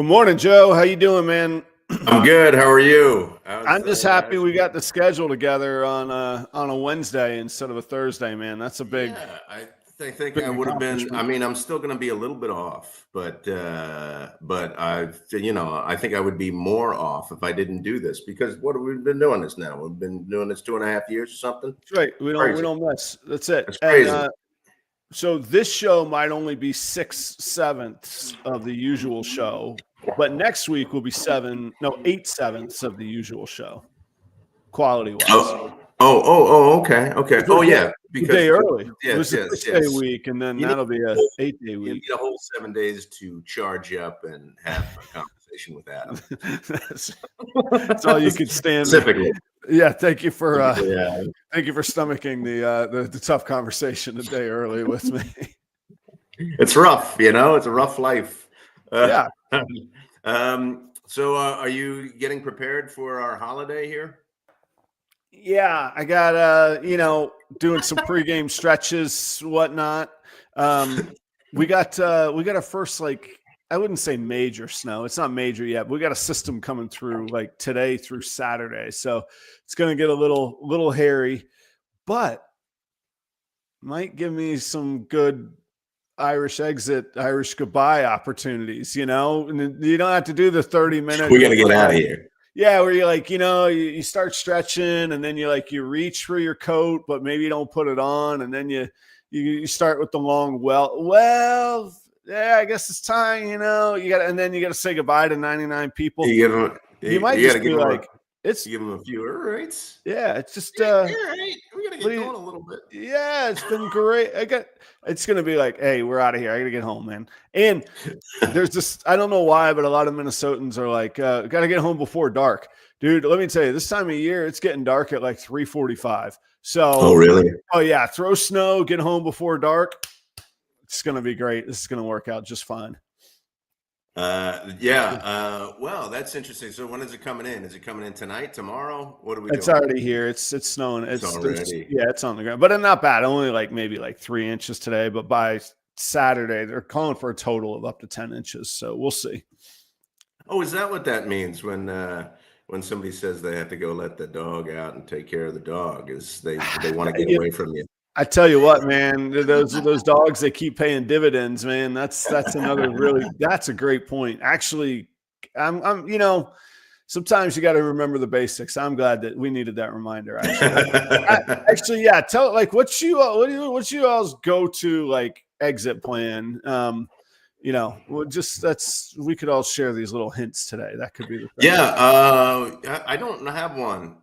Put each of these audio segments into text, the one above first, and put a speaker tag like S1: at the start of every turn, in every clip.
S1: morning, Joe. How you doing, man?
S2: I'm good. How are you?
S1: I'm just happy we got the schedule together on a Wednesday instead of a Thursday, man. That's a big
S2: I think I
S1: big
S2: would have been. I
S1: accomplishment.
S2: mean, I'm still going to be a little bit off, but I think I would be more off if I didn't do this because what have we been doing this now? We've been doing this 2.5 years or something.
S1: That's right. We
S2: Crazy.
S1: don't miss. That's it.
S2: That's
S1: And
S2: crazy.
S1: so this show might only be 6/7 of the usual show, but next week will be 8/7 of the usual show, quality wise.
S2: Okay. Oh yeah,
S1: A day early. It was a
S2: yes.
S1: 6-day week, and then
S2: You need
S1: that'll be a 8-day
S2: You
S1: week.
S2: need a whole 7 days to charge up and have a conversation with Adam.
S1: That's all you could stand.
S2: Specifically.
S1: Yeah, thank you for
S2: Yeah.
S1: thank you for stomaching the tough conversation a day early with me.
S2: It's rough, it's a rough life.
S1: Yeah.
S2: So are you getting prepared for our holiday here?
S1: Yeah, I got doing some pregame stretches, whatnot. We got a first, like, I wouldn't say major snow. It's not major yet. But we got a system coming through like today through Saturday. So it's gonna get a little hairy, but might give me some good Irish goodbye opportunities, and you don't have to do the 30-minute.
S2: We got to get out of here.
S1: Yeah, where you're like, you start stretching and then you reach for your coat, but maybe you don't put it on. And then you start with the long, yeah, I guess it's time, and then you got to say goodbye to 99 people. You might just be like,
S2: give them a few rights.
S1: Yeah, it's just
S2: we gotta get going a little bit.
S1: Yeah, it's been great. It's gonna be like, hey, we're out of here. I gotta get home, man. And there's this, I don't know why, but a lot of Minnesotans are like, gotta get home before dark. Dude, let me tell you, this time of year, it's getting dark at like 3:45. So
S2: oh really?
S1: Oh yeah, throw snow, get home before dark. It's gonna be great. This is gonna work out just fine.
S2: Well, that's interesting. So when is it coming in? Is it coming in tonight, tomorrow? What are we doing?
S1: It's already here. It's snowing. It's
S2: already.
S1: It's on the ground, but not bad. Only maybe 3 inches today, but by Saturday they're calling for a total of up to 10 inches. So we'll see.
S2: Oh, is that what that means when somebody says they have to go let the dog out and take care of the dog? Is they want to get away from you? I
S1: tell you what, man, those dogs, they keep paying dividends, man. That's another that's a great point. Actually, I'm sometimes you got to remember the basics. I'm glad that we needed that reminder. Actually, yeah. Tell what's you all's go to exit plan. We could all share these little hints today. That could be the thing.
S2: Yeah, I don't have one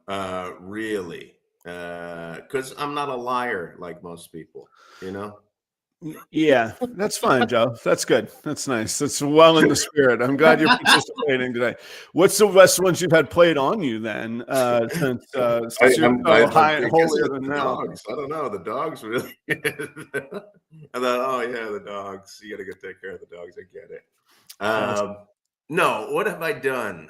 S2: really. Because I'm not a liar like most people,
S1: Yeah, that's fine, Joe. That's good. That's nice. That's well in the spirit. I'm glad you're participating today. What's the best ones you've had played on you then? Since you're holier than now.
S2: Dogs. I don't know. The dogs really. I thought, oh yeah, the dogs. You got to go take care of the dogs. I get it. No, what have I done?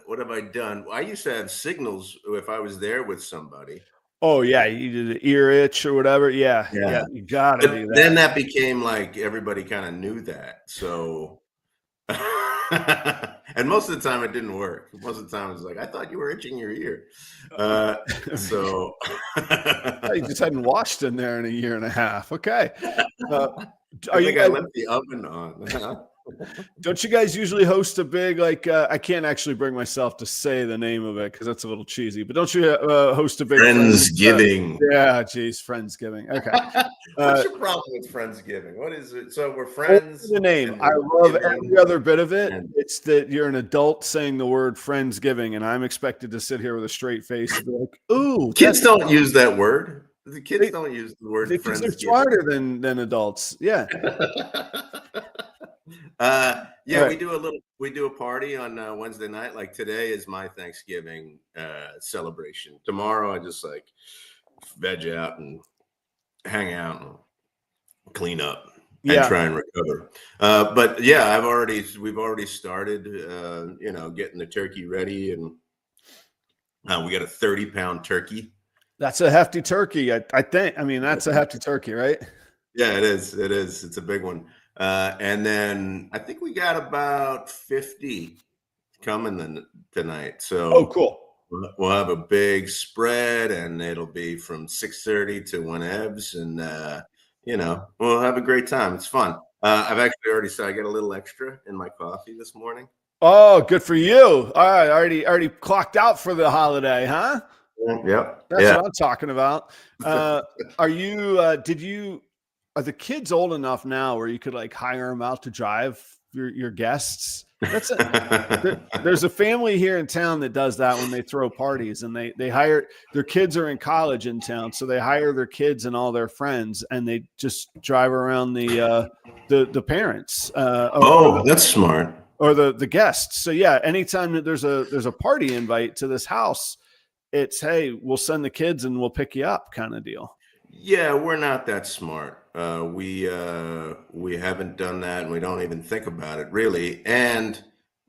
S2: I used to have signals if I was there with somebody.
S1: Oh yeah, you did an ear itch or whatever. Yeah, you gotta do that.
S2: Then that became like everybody kind of knew that. So, and most of the time it didn't work. Most of the time it was like, I thought you were itching your ear. So
S1: you just hadn't washed in there in a year and a half. Okay.
S2: I left the oven on.
S1: Don't you guys usually host a big I can't actually bring myself to say the name of it because that's a little cheesy, but don't you host a big
S2: Friendsgiving?
S1: Yeah, geez, Friendsgiving. Okay.
S2: What's your problem with Friendsgiving? What is it? So we're friends.
S1: The name. I love every other bit of it. It's that you're an adult saying the word Friendsgiving, and I'm expected to sit here with a straight face and be like, ooh.
S2: Kids don't use that word. The kids don't use the word Friendsgiving.
S1: They're smarter than adults. Yeah.
S2: Right. We do a party on Wednesday night. Like today is my Thanksgiving celebration. Tomorrow I just veg out and hang out and clean up and try and recover. But yeah, we've already started getting the turkey ready, and we got a 30-pound turkey.
S1: That's a hefty turkey. I think. I mean, that's a hefty turkey, right?
S2: Yeah, it is. It's a big one. And then I think we got about 50 coming tonight.
S1: Oh,
S2: So
S1: cool.
S2: we'll have a big spread, and it'll be from 6:30 to whenevs, and we'll have a great time. It's fun. I've actually already started. I get a little extra in my coffee this morning.
S1: Oh, good for you. All right, already clocked out for the holiday, huh?
S2: Yep.
S1: That's what I'm talking about. Are the kids old enough now where you could like hire them out to drive your guests? There's a family here in town that does that when they throw parties, and they hire their kids are in college in town, so they hire their kids and all their friends, and they just drive around the parents.
S2: That's smart.
S1: Or the guests. So yeah, anytime that there's a party invite to this house, it's, hey, we'll send the kids and we'll pick you up kind of deal.
S2: Yeah, we're not that smart. We haven't done that, and we don't even think about it really. And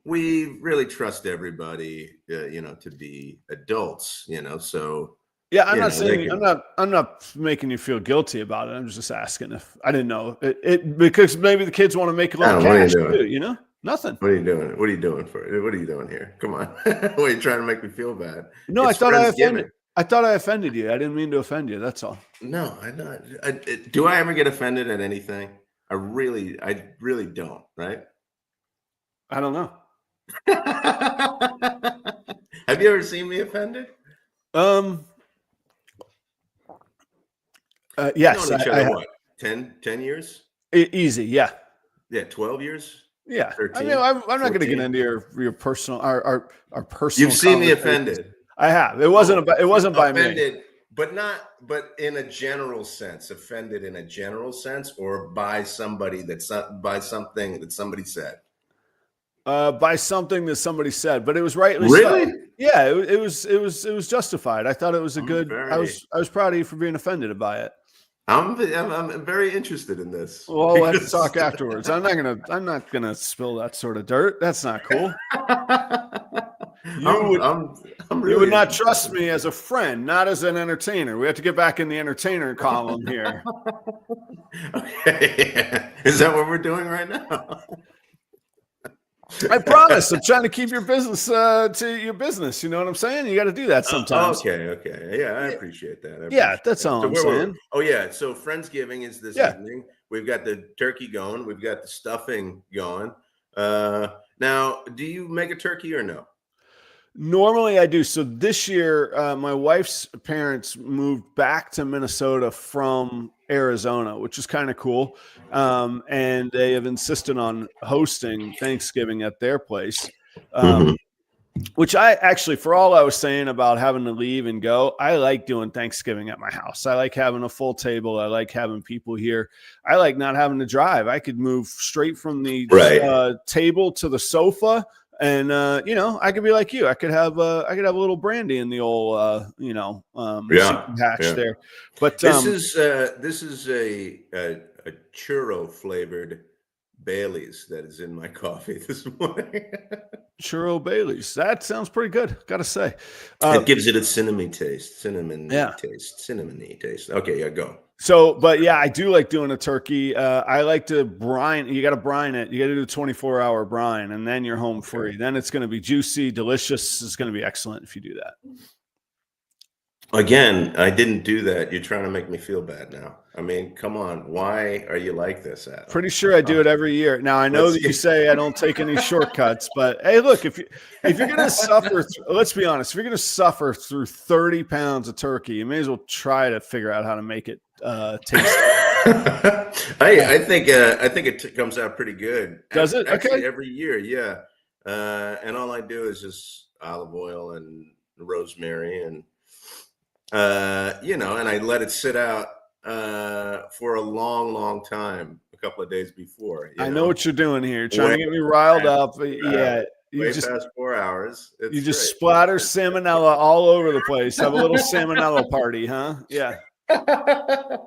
S2: we really trust everybody, to be adults. So
S1: yeah, I'm not saying I'm not making you feel guilty about it. I'm just asking if I didn't know it because maybe the kids want to make a little cash too. Nothing.
S2: What are you doing? What are you doing what are you doing here? Come on. What are you trying to make me feel bad?
S1: No, I thought I offended you. I didn't mean to offend you. That's all.
S2: No, I'm not. Do I ever get offended at anything? I really don't, right?
S1: I don't know.
S2: Have you ever seen me offended?
S1: Yes.
S2: Known each other, what, 10 years?
S1: Easy, yeah.
S2: Yeah, 12 years?
S1: Yeah.
S2: 13,
S1: I'm not going to get into your personal our personal.
S2: You've seen me offended.
S1: I have. It wasn't by me.
S2: But in a general sense, offended in a general sense, or by somebody by something that somebody said.
S1: By something that somebody said, but it was rightly
S2: really
S1: so. Yeah, it was justified. I thought it was I was proud of you for being offended by it.
S2: I'm very interested in this.
S1: Well, we'll have to talk afterwards. I'm not gonna spill that sort of dirt. That's not cool. You would not trust me as a friend, not as an entertainer. We have to get back in the entertainer column here.
S2: Okay. Is that what we're doing right now?
S1: I promise. I'm trying to keep your business to your business. You know what I'm saying? You got to do that sometimes.
S2: Okay. Yeah, I appreciate that.
S1: That's all I'm saying.
S2: Oh, yeah. So Friendsgiving is this evening. We've got the turkey going. We've got the stuffing going. Now, do you make a turkey or no?
S1: Normally I do. So this year, my wife's parents moved back to Minnesota from Arizona, which is kind of cool. And they have insisted on hosting Thanksgiving at their place, which I actually, for all I was saying about having to leave and go, I like doing Thanksgiving at my house. I like having a full table. I like having people here. I like not having to drive. I could move straight from the table to the sofa. And I could be like you. I could have a little brandy in the old hatch there. But
S2: this is a churro flavored Bailey's that is in my coffee this morning.
S1: Churro Bailey's. That sounds pretty good, gotta say.
S2: It gives it a cinnamony taste. Cinnamony taste. Okay, yeah, go.
S1: So, but yeah, I do like doing a turkey. I like to brine. You got to brine it. You got to do a 24-hour brine, and then you're home free. Then it's going to be juicy, delicious. It's going to be excellent if you do that.
S2: Again, I didn't do that. You're trying to make me feel bad now. I mean, come on. Why are you like this, Adam?
S1: Pretty sure I do it every year. Now, I know that you say I don't take any shortcuts, but hey, look, if you're going to suffer, let's be honest, if you're going to suffer through 30 pounds of turkey, you may as well try to figure out how to make it taste.
S2: I think it comes out pretty good.
S1: Does it?
S2: Actually, every year, yeah. And all I do is just olive oil and rosemary and and I let it sit out for a long time, a couple of days before.
S1: I know what you're doing here. You're trying to get me riled up. Yeah.
S2: You just past 4 hours.
S1: You just splatter salmonella all over the place. Have a little salmonella party, huh? Yeah.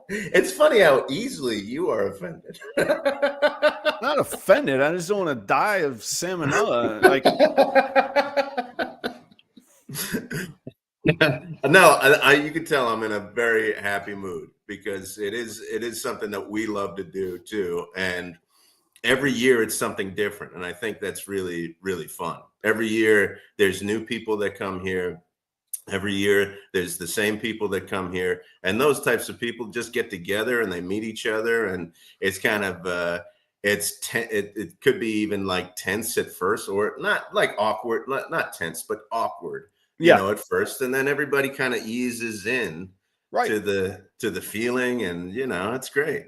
S2: It's funny how easily you are offended.
S1: Not offended. I just don't want to die of salmonella.
S2: No, you can tell I'm in a very happy mood because it is something that we love to do too. And every year it's something different. And I think that's really, really fun. Every year there's new people that come here. Every year there's the same people that come here, and those types of people just get together and they meet each other, and it's kind of it could be even like tense at first, or not like awkward, not tense, but awkward, at first, and then everybody kind of eases in to the feeling, and it's great.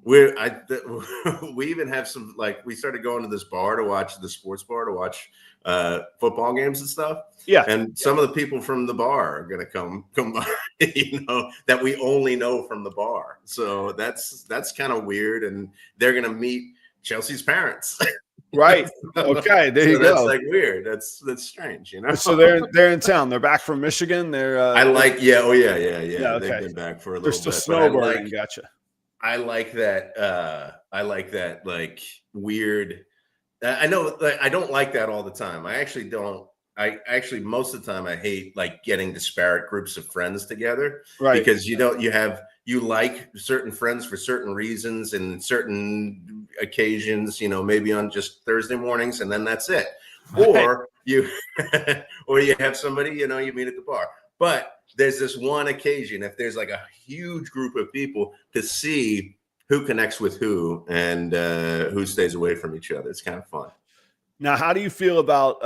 S2: We're we even have some, like, we started going to this bar to watch the sports bar to watch football games and stuff.
S1: Yeah.
S2: And some of the people from the bar are gonna come by, that we only know from the bar. So that's kind of weird. And they're gonna meet Chelsea's parents.
S1: Right. Okay. There you go.
S2: That's like weird. That's strange,
S1: So they're in town. They're back from Michigan. They're
S2: yeah.
S1: Okay.
S2: They've been back for a
S1: they're
S2: little
S1: still
S2: bit.
S1: snowboarding. Gotcha.
S2: I like that. I like that, like, weird. I know, like, I don't like that all the time. I actually don't. I actually, most of the time, I hate, like, getting disparate groups of friends together,
S1: right?
S2: Because you like certain friends for certain reasons and certain occasions. Maybe on just Thursday mornings, and then that's it. Or you have somebody you meet at the bar, but there's this one occasion, if there's like a huge group of people, to see who connects with who and who stays away from each other. It's kind of fun.
S1: Now, how do you feel about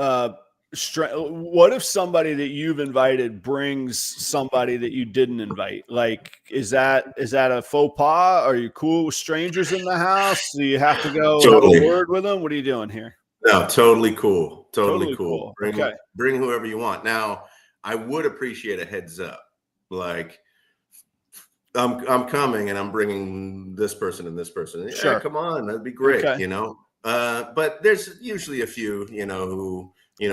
S1: what if somebody that you've invited brings somebody that you didn't invite? Like, is that a faux pas? Are you cool with strangers in the house? Do you have to go have a word with them? What are you doing here?
S2: No, totally cool. Totally cool. Bring whoever you want. Now, I would appreciate a heads up, like, I'm coming and I'm bringing this person and this person. Yeah, sure, come on, that'd be great. Okay. But there's usually a few, who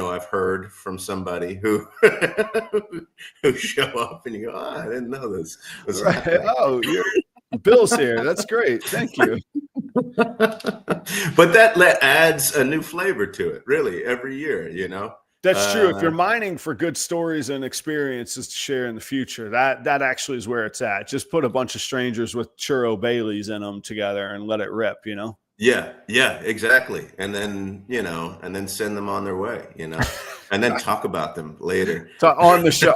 S2: I've heard from somebody who who show up and you go, I didn't know this.
S1: Right. Oh, Bill's here. That's great. Thank you.
S2: But that adds a new flavor to it, really, every year.
S1: That's true. If you're mining for good stories and experiences to share in the future, that actually is where it's at. Just put a bunch of strangers with churro Baileys in them together and let it rip,
S2: Yeah, exactly. And then, and then send them on their way, and then talk about them later.
S1: So on the show,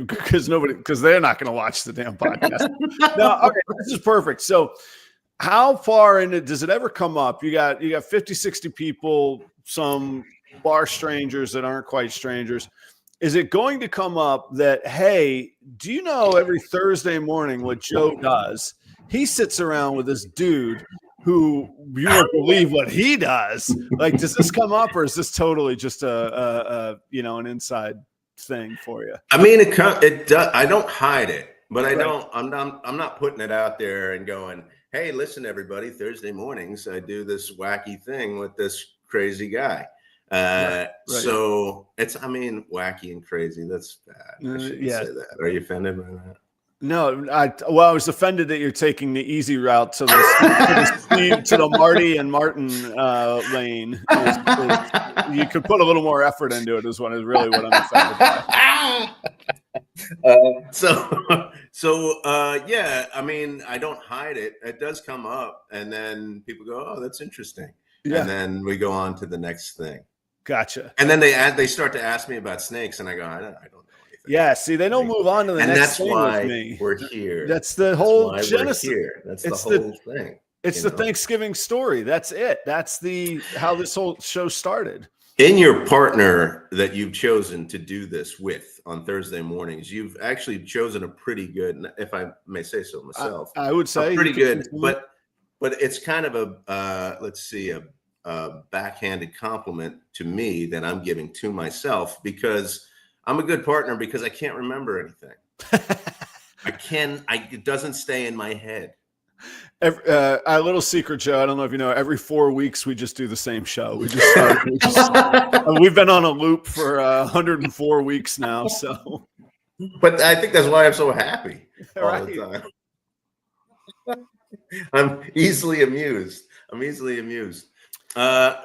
S1: because they're not going to watch the damn podcast. No, okay, this is perfect. So how far into, does it ever come up? You got 50, 60 people, some bar strangers that aren't quite strangers. Is it going to come up that, hey, do you know every Thursday morning what Joe does? He sits around with this dude who you won't believe what he does. Like, does this come up, or is this totally just an inside thing for you?
S2: I mean, it does. I don't hide it, but I'm not putting it out there and going, hey, listen, everybody, Thursday mornings I do this wacky thing with this crazy guy. So it's, wacky and crazy. That's bad. I shouldn't say that. Are you offended by that?
S1: No, I was offended that you're taking the easy route to the Marty and Martin lane. You could put a little more effort into it. Is really what I'm offended by.
S2: Yeah. I don't hide it. It does come up, and then people go, "Oh, that's interesting," and then we go on to the next thing.
S1: Gotcha.
S2: And then they start to ask me about snakes, and I go, I don't know anything.
S1: Yeah, see, they don't move on to the next thing with me.
S2: We're here.
S1: That's the whole genesis.
S2: That's the whole thing.
S1: It's the Thanksgiving story. That's it. That's how this whole show started.
S2: In your partner that you've chosen to do this with on Thursday mornings, you've actually chosen a pretty good, if I may say so myself,
S1: I would say
S2: pretty good, but it's kind of a backhanded compliment to me that I'm giving to myself, because I'm a good partner because I can't remember anything. It doesn't stay in my head.
S1: A little secret, Joe. I don't know if you know, every 4 weeks we just do the same show. We've been on a loop for 104 weeks now. So,
S2: but I think that's why I'm so happy all the time. I'm easily amused.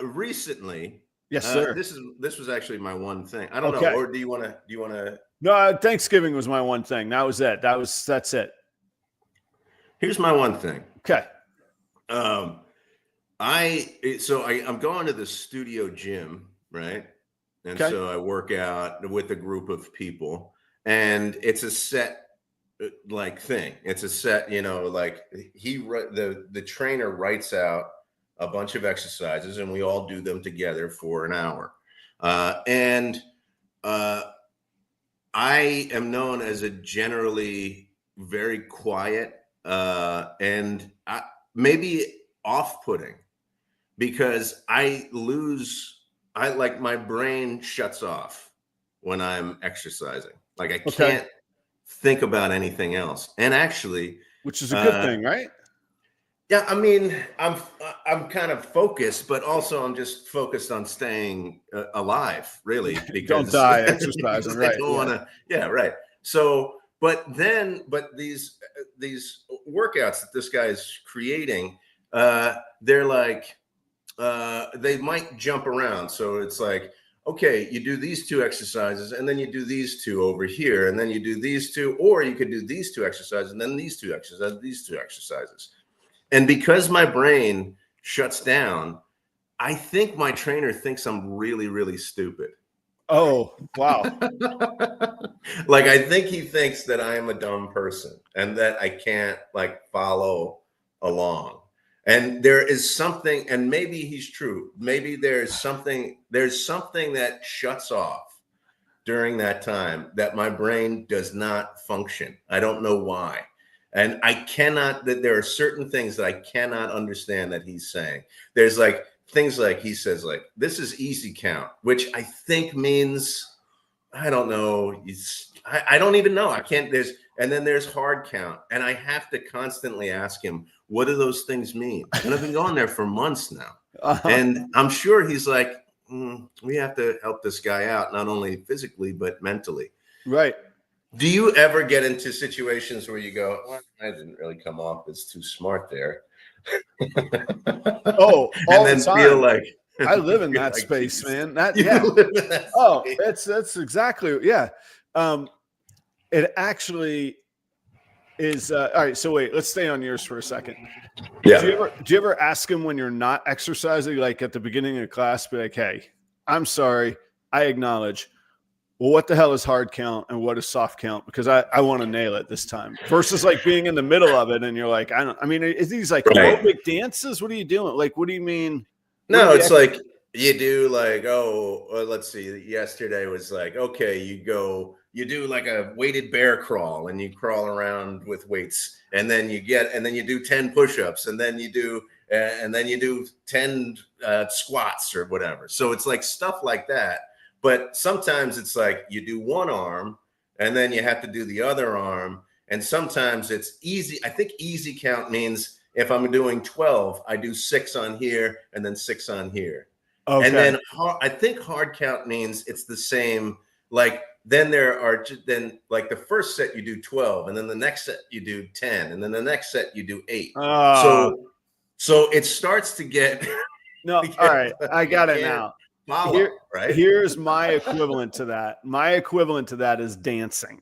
S2: Recently,
S1: yes, sir.
S2: This was actually my one thing. I don't know. Or do you want to?
S1: No, Thanksgiving was my one thing. That was it. That's it.
S2: Here's my one thing.
S1: Okay.
S2: I'm going to the studio gym, right? And
S1: Okay.
S2: so I work out with a group of people, and it's a set like thing. It's a set, like the trainer writes out a bunch of exercises, and we all do them together for an hour. And I am known as a generally very quiet and maybe off-putting, because I like my brain shuts off when I'm exercising. Like I
S1: Okay.
S2: can't think about anything else. And actually,
S1: Which is a good thing, right?
S2: yeah, I mean, I'm kind of focused, but also I'm just focused on staying alive, really,
S1: Don't
S2: because,
S1: die exercising,
S2: I
S1: right?
S2: don't
S1: Yeah.
S2: want to. Yeah, right. So, but these workouts that this guy is creating, they're like they might jump around. So it's like, okay, you do these two exercises, and then you do these two over here, and then you do these two, or you could do these two exercises, and then these two exercises. And because my brain shuts down, I think my trainer thinks I'm really, really stupid.
S1: Oh, wow.
S2: Like, I think he thinks that I am a dumb person and that I can't like follow along. And there is something, and maybe he's true. Maybe there's something that shuts off during that time that my brain does not function. I don't know why. And that there are certain things that I cannot understand that he's saying. There's like things like he says, like, this is easy count, which I think means, I don't know. I don't even know. I can't, and then there's hard count. And I have to constantly ask him, what do those things mean? And I've been going there for months now. And I'm sure he's like, we have to help this guy out, not only physically, but mentally.
S1: Right.
S2: Do you ever get into situations where you go, well, I didn't really come off as too smart there?
S1: Oh, all
S2: and then
S1: the time.
S2: feel like,
S1: I live in that
S2: like,
S1: space,
S2: geez.
S1: man. That,
S2: You
S1: yeah.
S2: live in that
S1: Oh,
S2: space.
S1: that's exactly, yeah. It actually is. All right. So wait, let's stay on yours for a second.
S2: Yeah.
S1: Do you ever ask him when you're not exercising, like at the beginning of class, be like, hey, I'm sorry, I acknowledge. Well, what the hell is hard count and what is soft count? Because I want to nail it this time. Versus like being in the middle of it and you're like, I mean, is these like aerobic dances? What are you doing? Like, what do you mean?
S2: No, it's like you do like, let's see. Yesterday was like, okay, you do like a weighted bear crawl, and you crawl around with weights, and then you do 10 push-ups, and then you do 10 squats or whatever. So it's like stuff like that. But sometimes it's like you do one arm, and then you have to do the other arm. And sometimes it's easy. I think easy count means if I'm doing 12, I do 6 on here and then 6 on here. Okay. And then I think hard count means it's the same. Like then like the first set you do 12, and then the next set you do 10, and then the next set you do 8. So it starts to get
S1: no. All right, I got it now.
S2: Right?
S1: Here's my equivalent to that. My equivalent to that is dancing.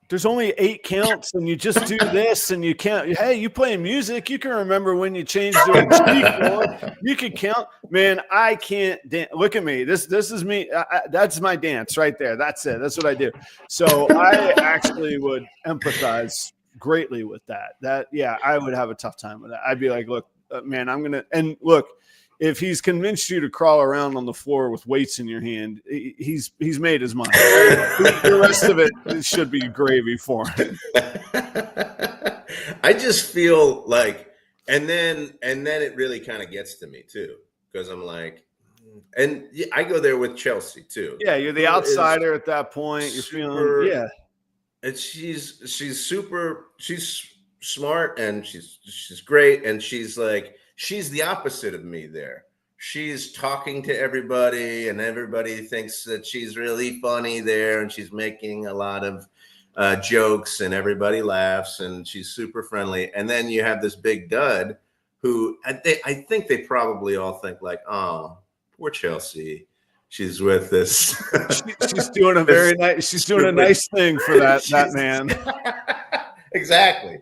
S1: There's only 8 counts, and you just do this, and you can't. Hey, you playing music? You can remember when you changed to a G4. You can count, man. I can't dance. Look at me. This is me. That's my dance right there. That's it. That's what I do. So I actually would empathize greatly with that. Yeah, I would have a tough time with that. I'd be like, look, man, I'm gonna look. If he's convinced you to crawl around on the floor with weights in your hand, he's made his mind. The rest of it should be gravy for him.
S2: I just feel like, and then it really kind of gets to me too, because I'm like, and I go there with Chelsea too.
S1: Yeah, you're the outsider at that point. You're feeling, yeah.
S2: And she's smart, and she's great, and she's the opposite of me there. She's talking to everybody, and everybody thinks that she's really funny there, and she's making a lot of jokes, and everybody laughs, and she's super friendly. And then you have this big dud who I think they probably all think like, oh, poor Chelsea. She's with this.
S1: She's doing a very nice. She's doing a nice thing for that man.
S2: Exactly.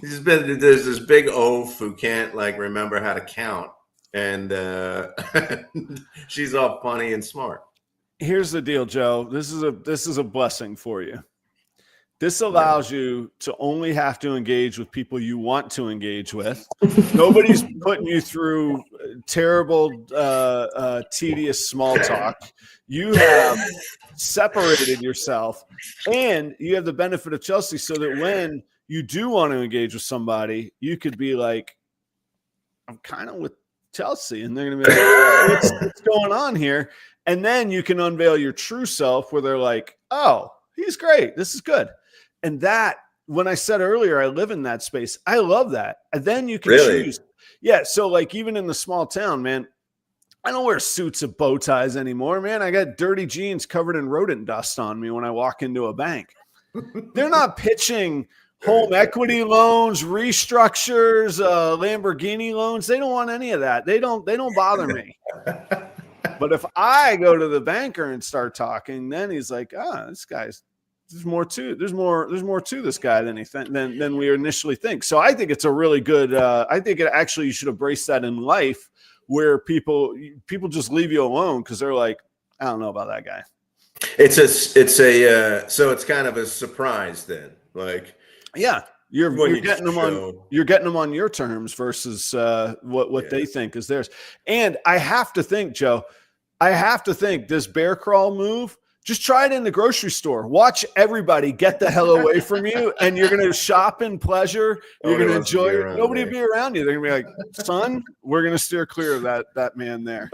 S2: there's this big oaf who can't like remember how to count, and she's all funny and smart.
S1: Here's the deal, Joe. This is a blessing for you. This allows you to only have to engage with people you want to engage with. Nobody's putting you through terrible, tedious small talk. You have separated yourself, and you have the benefit of Chelsea, so that when you do want to engage with somebody, you could be like, I'm kind of with Chelsea, and they're going to be like, what's going on here? And then you can unveil your true self where they're like, oh, he's great. This is good. And that, when I said earlier, I live in that space. I love that. And then you can choose. Yeah. So like even in the small town, man, I don't wear suits and bow ties anymore, man. I got dirty jeans covered in rodent dust on me when I walk into a bank. They're not pitching home equity loans, restructures, Lamborghini loans. They don't want any of that. They don't bother me. But if I go to the banker and start talking, then he's like, this guy's, there's more to this guy than we initially think. So I think it's a really good, I think it actually, you should embrace that in life, where people just leave you alone because they're like, I don't know about that guy.
S2: So it's kind of a surprise then. Like,
S1: yeah, you're getting them on your terms versus what they think is theirs. And I have to think, Joe, this bear crawl move, just try it in the grocery store. Watch everybody get the hell away from you, and you're going to shop in pleasure. You're going to enjoy it. Nobody will be around you. They're going to be like, son, we're going to steer clear of that man there.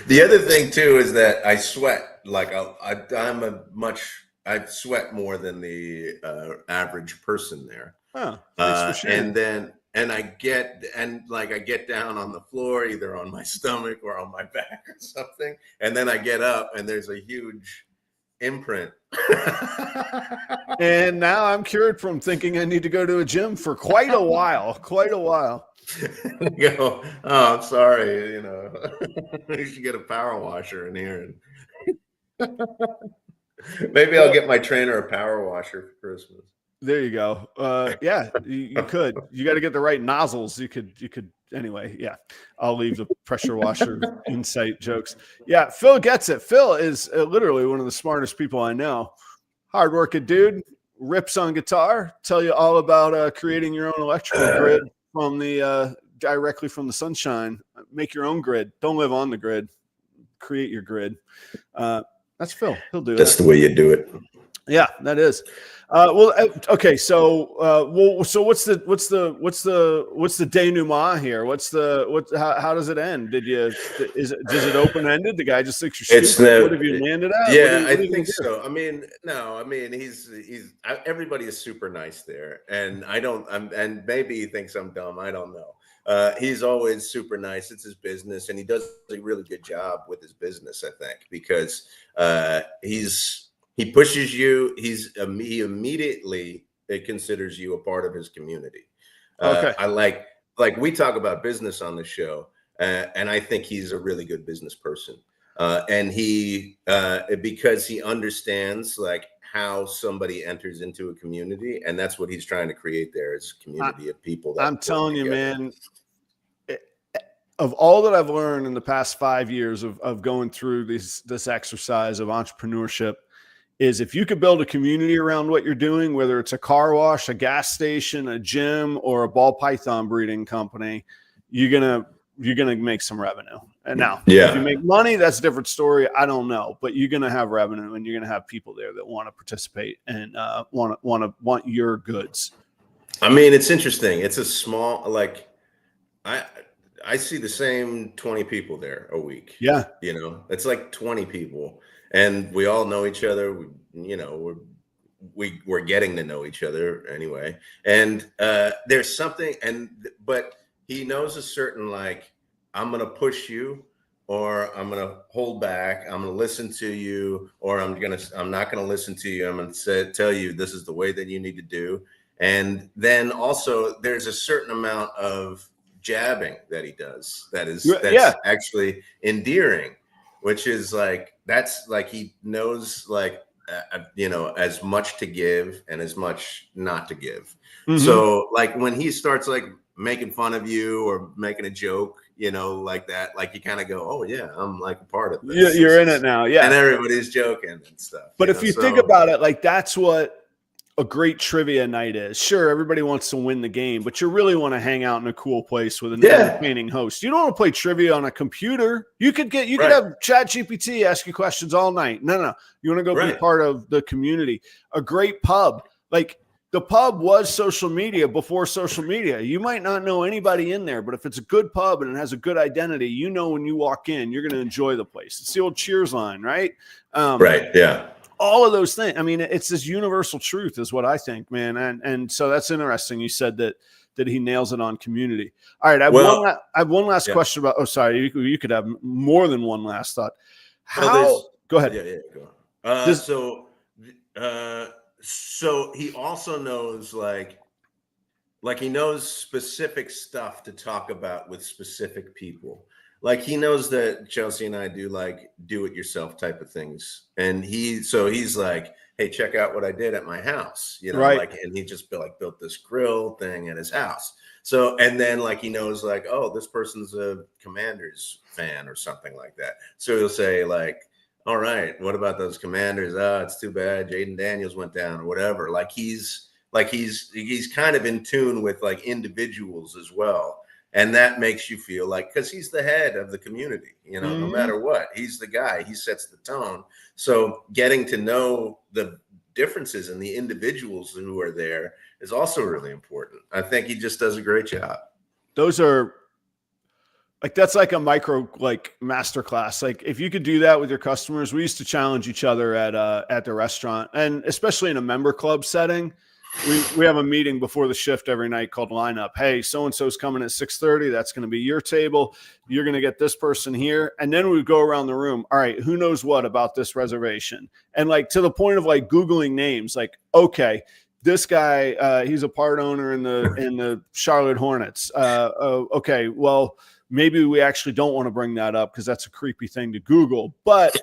S2: The other thing too is that I sweat. Like I sweat more than the average person there.
S1: Oh, thanks for sharing.
S2: And I get down on the floor, either on my stomach or on my back or something. And then I get up and there's a huge imprint.
S1: And now I'm cured from thinking I need to go to a gym for quite a while.
S2: Go, oh, I'm sorry. You should get a power washer in here. Maybe I'll get my trainer a power washer for Christmas.
S1: There you go. Yeah, you could. You got to get the right nozzles. You could. Anyway, yeah. I'll leave the pressure washer insight jokes. Yeah, Phil gets it. Phil is literally one of the smartest people I know. Hardworking dude, rips on guitar. Tell you all about creating your own electrical grid from the directly from the sunshine. Make your own grid. Don't live on the grid. Create your grid. That's Phil. He'll do it.
S2: That's the way you do it.
S1: Yeah, that is. Okay. So, so what's the denouement here? How does it end? Does it open ended? The guy just thinks you're stupid. What have you landed at?
S2: Yeah, I think so. I mean, he's everybody is super nice there, and and maybe he thinks I'm dumb. I don't know. He's always super nice. It's his business, and he does a really good job with his business, I think, because he pushes you. He immediately considers you a part of his community.
S1: Okay.
S2: I like we talk about business on the show, and I think he's a really good business person. And he because he understands like how somebody enters into a community, and that's what he's trying to create there, is a community of people.
S1: I'm telling you, man. Of all that I've learned in the past 5 years of going through this exercise of entrepreneurship, is if you could build a community around what you're doing, whether it's a car wash, a gas station, a gym, or a ball python breeding company, you're gonna make some revenue. And now, if you make money, that's a different story. I don't know, but you're gonna have revenue, and you're gonna have people there that want to participate and want your goods.
S2: I mean, it's interesting. It's a small, like, I see the same 20 people there a week.
S1: Yeah,
S2: it's like 20 people. And we all know each other. We're getting to know each other anyway. And there's something, but he knows a certain, like, I'm gonna push you, or I'm gonna hold back. I'm gonna listen to you, or I'm not gonna listen to you. I'm gonna tell you this is the way that you need to do. And then also there's a certain amount of jabbing that he does that's actually endearing. Which is like, that's like, he knows, like, as much to give and as much not to give.
S1: Mhm.
S2: So like when he starts like making fun of you or making a joke, like that, like you kind of go, oh yeah, I'm like a part of this.
S1: You're in it now. Yeah.
S2: And everybody's joking and stuff.
S1: But if you think about it, like that's what a great trivia night is. Sure, everybody wants to win the game, but you really want to hang out in a cool place with an entertaining host. You don't want to play trivia on a computer. You could have ChatGPT ask you questions all night. No. You want to go be part of the community. A great pub. Like the pub was social media before social media. You might not know anybody in there, but if it's a good pub and it has a good identity, when you walk in, you're going to enjoy the place. It's the old Cheers line, right?
S2: Right. Yeah.
S1: All of those things. I mean, it's this universal truth is what I think, man. And so that's interesting. You said that he nails it on community. All right. I have one last question about, oh, sorry. You could have more than one last thought. Go ahead.
S2: Yeah. Go on. So he also knows like he knows specific stuff to talk about with specific people. Like he knows that Chelsea and I do like do it yourself type of things. And he's like, hey, check out what I did at my house, like, and he just built this grill thing at his house. So, and then like, he knows like, oh, this person's a Commanders fan or something like that. So he'll say like, all right, what about those Commanders? Oh, it's too bad Jaden Daniels went down or whatever. Like he's kind of in tune with like individuals as well. And that makes you feel like, because he's the head of the community, no matter what, he's the guy, he sets the tone. So getting to know the differences in the individuals who are there is also really important. I think he just does a great job.
S1: Those are like, that's like a micro, like masterclass. Like if you could do that with your customers, we used to challenge each other at the restaurant, and especially in a member club setting. We have a meeting before the shift every night called lineup. Hey, so-and-so's coming at 6:30. That's going to be your table. You're going to get this person here. And then we go around the room. All right, who knows what about this reservation? And like to the point of like Googling names, like, okay, this guy, he's a part owner in the Charlotte Hornets. Okay, well, maybe we actually don't want to bring that up because that's a creepy thing to Google. But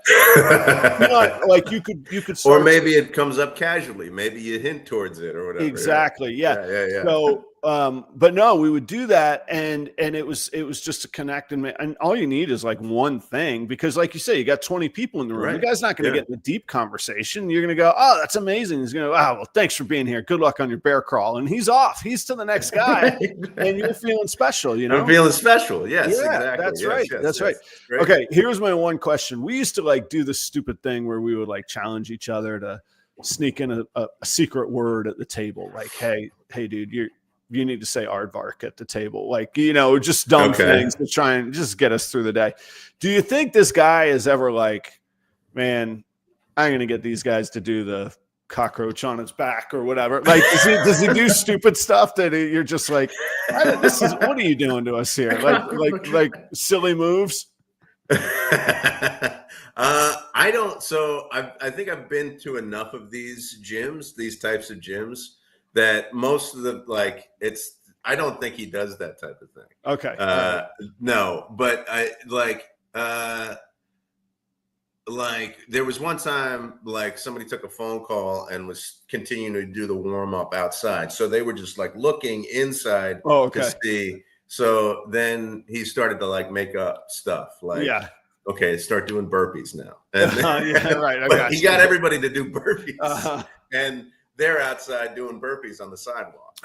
S1: like you could
S2: or maybe it comes up casually. Maybe you hint towards it or whatever.
S1: Exactly.
S2: Yeah.
S1: So, but no, we would do that, and it was just to connect, and all you need is like one thing, because like you say, you got 20 people in the room.
S2: Right.
S1: You guys not going to get in a deep conversation. You're going to go, oh, that's amazing. He's going to, well, thanks for being here. Good luck on your bear crawl. And he's off. He's to the next guy, and you're feeling special.
S2: I'm feeling special. Yes, exactly.
S1: That's right. That's right. Okay, here's my one question. We used to like do this stupid thing where we would like challenge each other to sneak in a secret word at the table. Like, hey, dude, you need to say aardvark at the table. Like, just dumb things to try and just get us through the day. Do you think this guy is ever like, man, I'm going to get these guys to do the cockroach on his back or whatever? Like, does he do stupid stuff that you're just like, what are you doing to us here? Like silly moves?
S2: I don't. So I think I've been to enough of these types of gyms, that most of the I don't think he does that type of thing.
S1: Okay.
S2: No, but I there was one time like somebody took a phone call and was continuing to do the warm up outside. So they were just like looking inside to see. So then he started to like make up stuff like, okay, start doing burpees now. And right. He got everybody to do burpees, and they're outside doing burpees on the sidewalk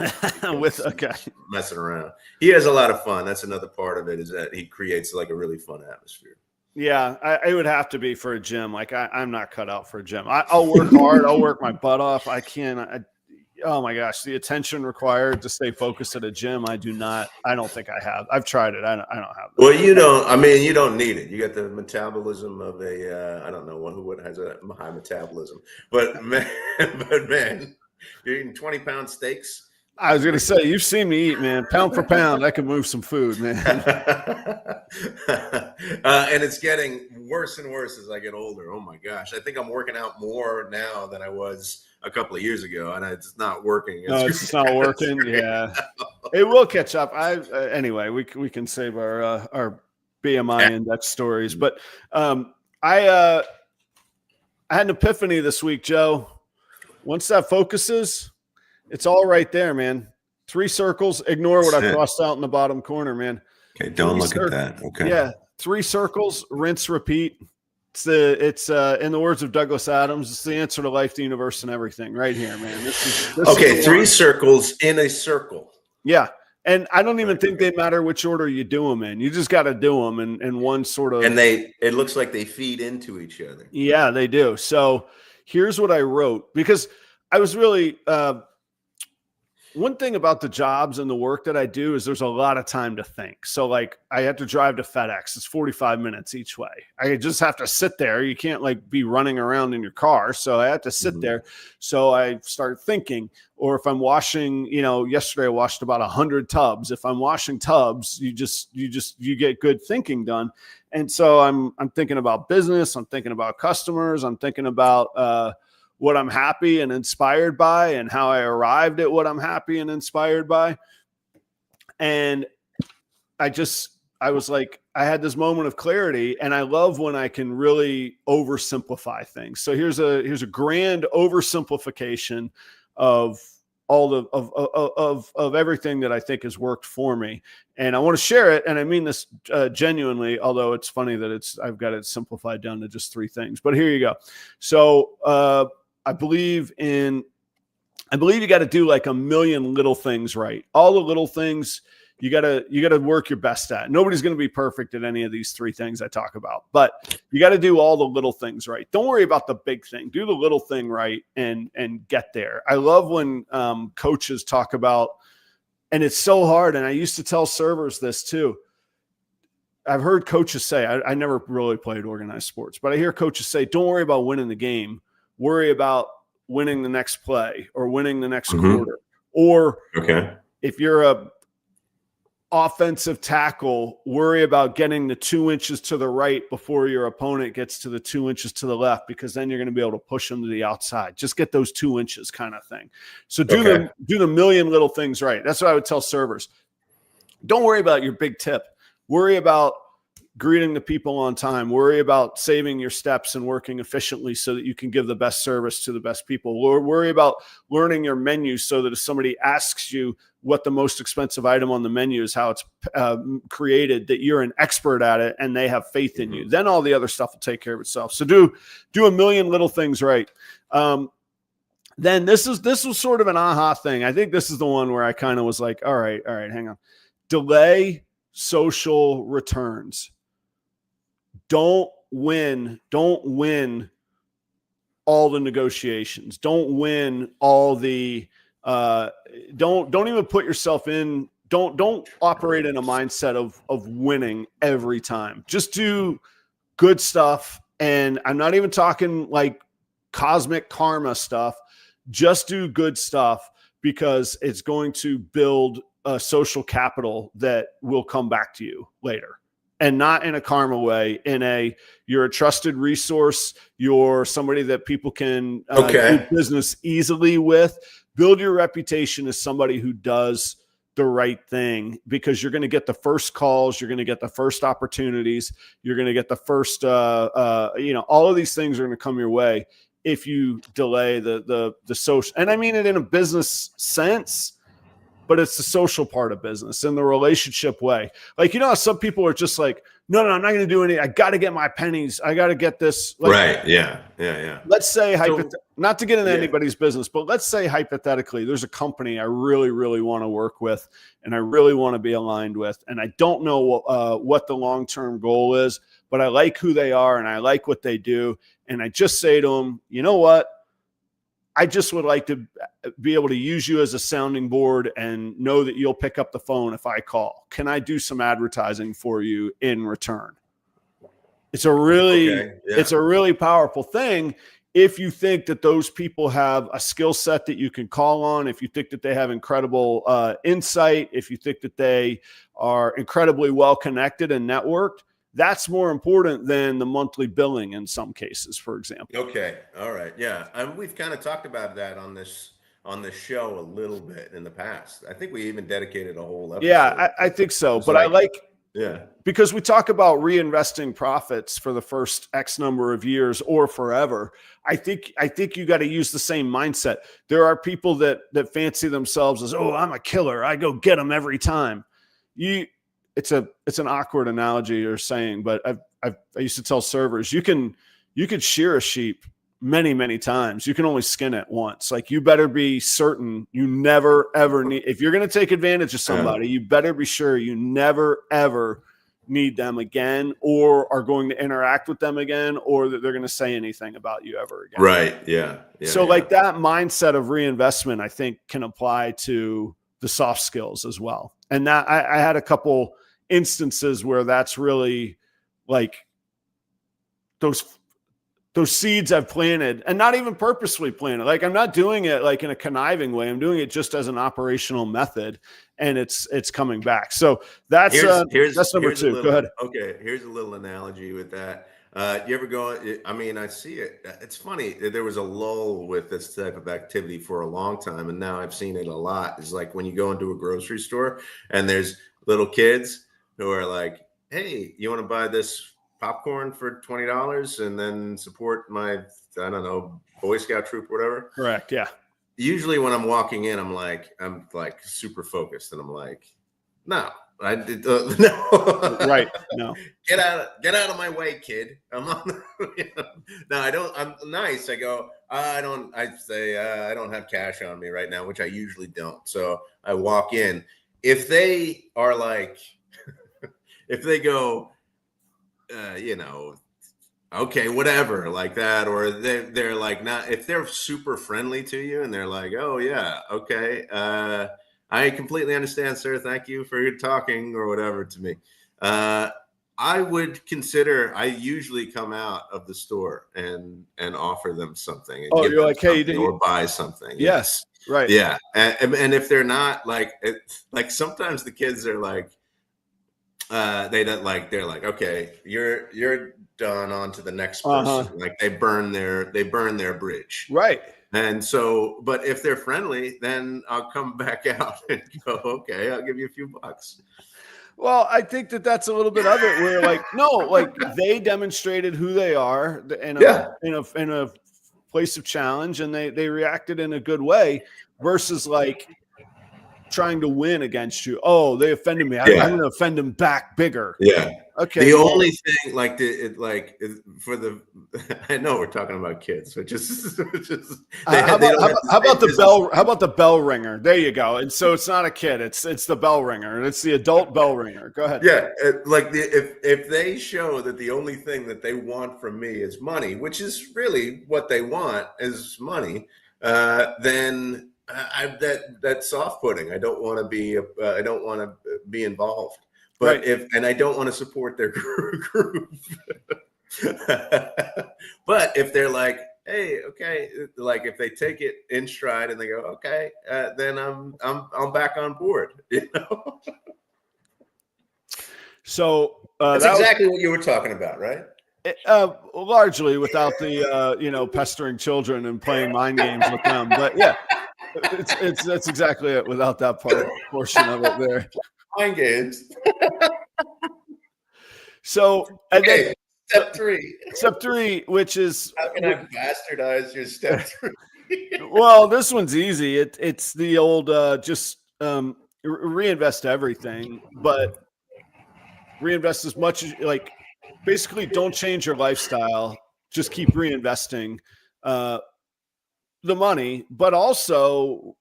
S2: messing around. He has a lot of fun. That's another part of it, is that he creates like a really fun atmosphere.
S1: Yeah, I would have to be for a gym. Like I'm not cut out for a gym. I'll work hard. I'll work my butt off. I can't. Oh my gosh, the attention required to stay focused at a gym, I don't think I have. I've tried it. I don't have that.
S2: Well, you don't need it. You got the metabolism of I don't know who has a high metabolism, but man, you're eating 20-pound steaks.
S1: I was going to say, you've seen me eat, man. Pound for pound, I can move some food, man.
S2: And it's getting worse and worse as I get older. Oh my gosh. I think I'm working out more now than I was a couple of years ago, and it's not working.
S1: It's not working. Yeah, it will catch up. Anyway, we can save our BMI index stories, but I had an epiphany this week, Joe. Once that focuses, it's all right there, man. 3 circles. Ignore what
S2: That's
S1: I
S2: it.
S1: crossed out in the bottom corner, man.
S2: Okay, don't look at that. Okay.
S1: Yeah, 3 circles, rinse, repeat. It's in the words of Douglas Adams, it's the answer to life, the universe, and everything right here, man. This
S2: Okay,
S1: is
S2: 3 circles in a circle.
S1: Yeah. And I don't even think they matter which order you do them in. You just got to do them in one sort of.
S2: And it looks like they feed into each other.
S1: Yeah, they do. So here's what I wrote, because I was really one thing about the jobs and the work that I do is there's a lot of time to think. So like I have to drive to FedEx. It's 45 minutes each way. I just have to sit there. You can't like be running around in your car. So I have to sit there. So I start thinking. Or if I'm washing, yesterday I washed about 100 tubs. If I'm washing tubs, you get good thinking done. And so I'm thinking about business. I'm thinking about customers. I'm thinking about what I'm happy and inspired by and how I arrived at what I'm happy and inspired by. And I was like, I had this moment of clarity, and I love when I can really oversimplify things. So here's a grand oversimplification of all of everything that I think has worked for me. And I want to share it. And I mean this genuinely, although it's funny that I've got it simplified down to just 3 things, but here you go. So, I believe you got to do like a million little things right. All the little things you got to work your best at. Nobody's going to be perfect at any of these 3 things I talk about, but you got to do all the little things right. Don't worry about the big thing. Do the little thing right and get there. I love when coaches talk about, and it's so hard. And I used to tell servers this too. I've heard coaches say, I never really played organized sports, but I hear coaches say, don't worry about winning the game. Worry about winning the next play or winning the next quarter. Or if you're a offensive tackle, worry about getting the 2 inches to the right before your opponent gets to the 2 inches to the left, because then you're going to be able to push them to the outside. Just get those 2 inches kind of thing. So do the million little things right. That's what I would tell servers. Don't worry about your big tip. Worry about greeting the people on time. Worry about saving your steps and working efficiently so that you can give the best service to the best people. Worry about learning your menu so that if somebody asks you what the most expensive item on the menu is, how it's created, that you're an expert at it and they have faith in you. Then all the other stuff will take care of itself. So do a million little things right. Then this was sort of an aha thing. I think this is the one where I kind of was like, all right, hang on. Delay social returns. Don't win all the negotiations. Don't win all the don't even put yourself in. Don't operate in a mindset of winning every time. Just do good stuff. And I'm not even talking like cosmic karma stuff. Just do good stuff, because it's going to build a social capital that will come back to you later. And not in a karma way, you're a trusted resource. You're somebody that people can do business easily with. Build your reputation as somebody who does the right thing, because you're going to get the first calls. You're going to get the first opportunities. You're going to get the first, all of these things are going to come your way if you delay the social. And I mean it in a business sense, but it's the social part of business and the relationship way. Like, how some people are just like, no, I'm not going to do any. I got to get my pennies. I got to get this. Like,
S2: right. Yeah.
S1: Let's say, not to get into anybody's business, but let's say hypothetically, there's a company I really, really want to work with and I really want to be aligned with. And I don't know what the long-term goal is, but I like who they are and I like what they do. And I just say to them, you know what? I just would like to be able to use you as a sounding board and know that you'll pick up the phone if I call. Can I do some advertising for you in return? It's a really powerful thing if you think that those people have a skill set that you can call on, if you think that they have incredible insight, if you think that they are incredibly well connected and networked. That's more important than the monthly billing in some cases, for example.
S2: Okay. All right. Yeah. We've kind of talked about that on this show a little bit in the past. I think we even dedicated a whole episode.
S1: Yeah, I think so. But I like
S2: Yeah.
S1: Because we talk about reinvesting profits for the first X number of years or forever. I think you got to use the same mindset. There are people that fancy themselves as, oh, I'm a killer, I go get them every time. It's an awkward analogy or saying, but I used to tell servers, you could shear a sheep many times. You can only skin it once. Like, you better be certain you never ever need, if you're going to take advantage of somebody, you better be sure you never ever need them again, or are going to interact with them again, or that they're going to say anything about you ever again.
S2: Right. Yeah.
S1: So like that mindset of reinvestment, I think, can apply to the soft skills as well. And that I had a couple instances where that's really like those seeds I've planted, and not even purposely planted. Like, I'm not doing it like in a conniving way. I'm doing it just as an operational method, and it's coming back. So that's number two. Go ahead.
S2: Okay. Here's a little analogy with that. You ever go, I mean, I see it. It's funny. There was a lull with this type of activity for a long time, and now I've seen it a lot. It's like when you go into a grocery store and there's little kids who are like, hey, you want to buy this popcorn for $20 and then support my, I don't know, Boy Scout troop or whatever?
S1: Correct. Yeah.
S2: Usually when I'm walking in, I'm like super focused, and I'm like, no, I did no.
S1: Right. No.
S2: Get out of my way, kid. I'm on. No, I don't. I'm nice. I go. I say I don't have cash on me right now, which I usually don't. So I walk in. If they are like, if they go, okay, whatever, like that, or they're like, not, if they're super friendly to you and they're like, oh yeah, okay, I completely understand, sir, thank you for your talking or whatever to me, I would consider, I usually come out of the store and offer them something, and give
S1: you're
S2: them
S1: like, hey,
S2: or buy something.
S1: Yes. Right.
S2: Yeah. And if they're not like sometimes the kids are like, they don't like, they're like, okay, you're done, on to the next person. Like they burn their bridge.
S1: Right.
S2: And so, but if they're friendly, then I'll come back out and go, okay, I'll give you a few bucks.
S1: Well, I think that's a little bit of it where like, no, like they demonstrated who they are in a place of challenge, and they reacted in a good way, versus like trying to win against you. Oh, they offended me. I'm going to offend them back bigger.
S2: Yeah.
S1: Okay.
S2: The only thing, like, for the, I know we're talking about kids, but
S1: how about the bell ringer? There you go. And so it's not a kid. It's the bell ringer. It's the adult bell ringer. Go ahead.
S2: Yeah. If they show that the only thing that they want from me is money, which is really what they want is money, then that's off-putting. I don't want to be involved. But
S1: right.
S2: and I don't want to support their group. But if they're like, hey, okay, like if they take it in stride and they go, okay, then I'm back on board.
S1: So
S2: that's exactly what you were talking about, right?
S1: Largely without the pestering children and playing mind games with them, but yeah, that's exactly it. Without that portion of it there.
S2: Mind games.
S1: So, and
S2: okay,
S1: then
S2: step three,
S1: which is,
S2: how can I bastardize your step three?
S1: Well, this one's easy. It's the old just reinvest everything, but reinvest as much as, like, basically don't change your lifestyle. Just keep reinvesting the money, but also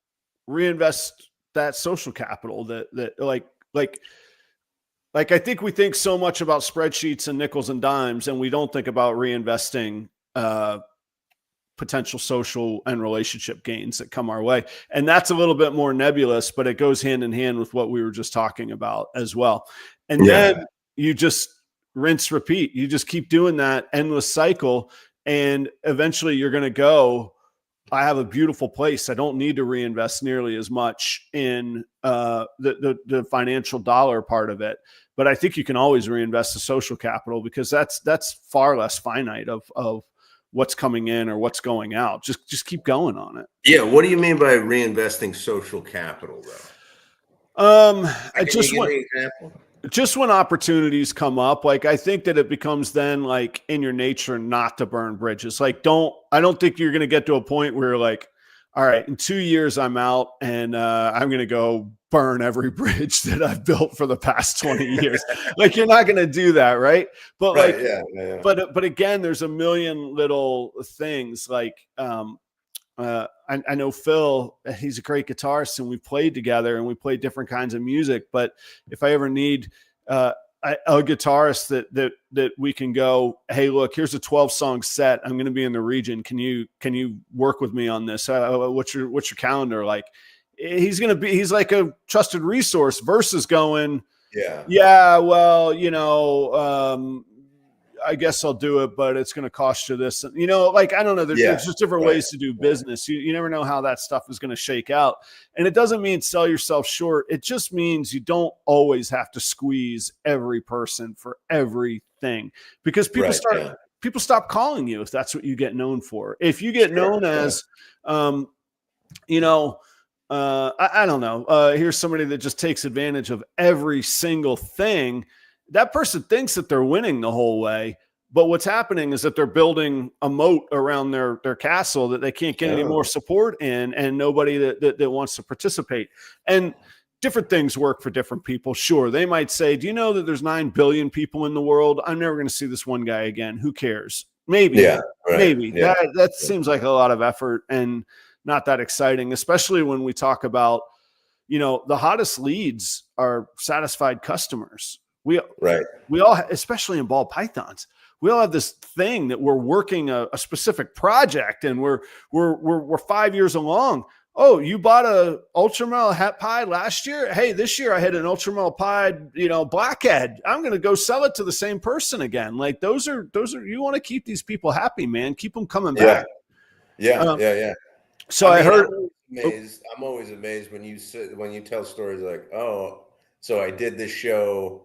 S1: reinvest that social capital that like I think we think so much about spreadsheets and nickels and dimes, and we don't think about reinvesting potential social and relationship gains that come our way. And that's a little bit more nebulous, but it goes hand in hand with what we were just talking about as well. And then you just rinse, repeat. You just keep doing that endless cycle, and eventually you're going to go, I have a beautiful place. I don't need to reinvest nearly as much in the financial dollar part of it. But I think you can always reinvest the social capital, because that's far less finite of what's coming in or what's going out. Just keep going on it.
S2: Yeah. What do you mean by reinvesting social capital, though?
S1: I just want an example. just when opportunities come up, like I think that it becomes then like in your nature not to burn bridges. Like I don't think you're going to get to a point where you're like, all right, in 2 years I'm out and I'm going to go burn every bridge that I've built for the past 20 years. Like you're not going to do that. Right. But
S2: Right.
S1: like,
S2: Yeah.
S1: but again, there's a million little things like, I know Phil, he's a great guitarist and we played together and we played different kinds of music. But if I ever need a guitarist that we can go, hey, look, here's a 12-song set. I'm going to be in the region. Can you work with me on this? What's your calendar like? He's like a trusted resource versus going, yeah, well, I guess I'll do it, but it's going to cost you this. Like, I don't know. There's just different ways to do business. You never know how that stuff is going to shake out. And it doesn't mean sell yourself short. It just means you don't always have to squeeze every person for everything because people stop calling you if that's what you get known for. If you get known as, I don't know. Here's somebody that just takes advantage of every single thing. That person thinks that they're winning the whole way, but what's happening is that they're building a moat around their castle that they can't get any more support in, and nobody that wants to participate. And different things work for different people. Sure, they might say, "Do you know that there's 9 billion people in the world? I'm never going to see this one guy again. Who cares?" Maybe, maybe that seems like a lot of effort and not that exciting, especially when we talk about, the hottest leads are satisfied customers. We all, especially in ball pythons, we all have this thing that we're working a specific project and we're 5 years along. Oh, you bought a ultramel het pie last year? Hey, this year I had an ultramel pie, blackhead. I'm going to go sell it to the same person again. Like those are, you want to keep these people happy, man. Keep them coming back.
S2: Yeah.
S1: So I heard.
S2: I'm always amazed when you tell stories like, oh, so I did this show